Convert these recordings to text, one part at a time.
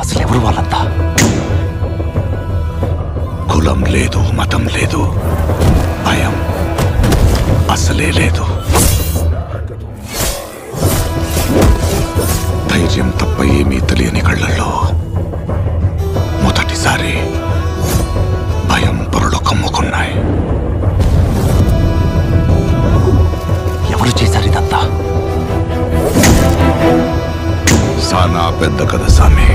అసలెవరు వాళ్ళంతా? కులం లేదు, మతం లేదు, భయం అసలే లేదు. ధైర్యం తప్ప ఏమీ తెలియని కళ్ళల్లో మొదటిసారి భయం పొరలు కమ్ముకున్నాయి. ఎవరు చేశారు ఇదంతా? సానా పెద్ద కథ సామి.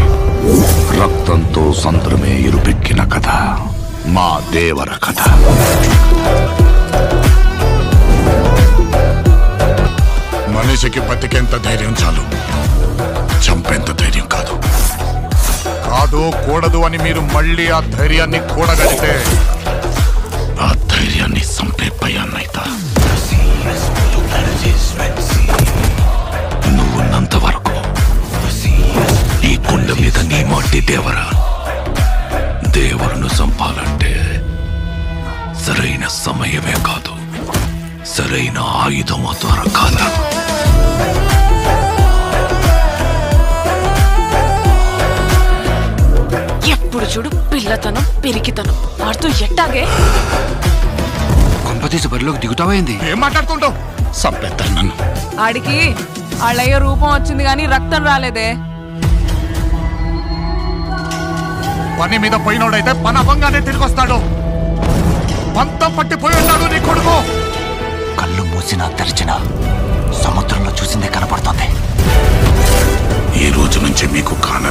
రక్తంతో సంద్రమే ఇరుపెక్కిన కథ మా దేవర కథ. మనిషికి బతికేంత ధైర్యం చాలు, చంపేంత ధైర్యం కాదు. కాదు కూడదు అని మీరు మళ్ళీ ఆ ధైర్యాన్ని కూడగలిగితే ఆ ధైర్యాన్ని చంపే భయాన్నైతా. నువ్వున్నంత వరకు నీ గుండె మీద నీ మట్టి దేవర. దేవరును చంపాలంటే సరైన సమయమే కాదు, సరైన ఆయుధము దొరకాల. ఎప్పుడు చూడు పిల్లతనం పెరిగితనం ఆడుతూ ఎట్టాగే. కొంపతీసి బరిలోకి దిగుతావైంది. ఏం మాట్లాడుతుంటావు? చంపేస్తాను నన్ను. ఆడికి వాళ్ళయ్య రూపం వచ్చింది గాని రక్తం రాలేదే. పని మీద పోయినోడైతే పని అవ్వంగానే తిరిగి వస్తాడు. పంతం పట్టిపోయి ఉన్నాడు నీ కొడుకు. కళ్ళు మూసినా తెరిచినా సముద్రంలో చూసిందే కనపడుతోంది. ఈ రోజు నుంచి మీకు కాన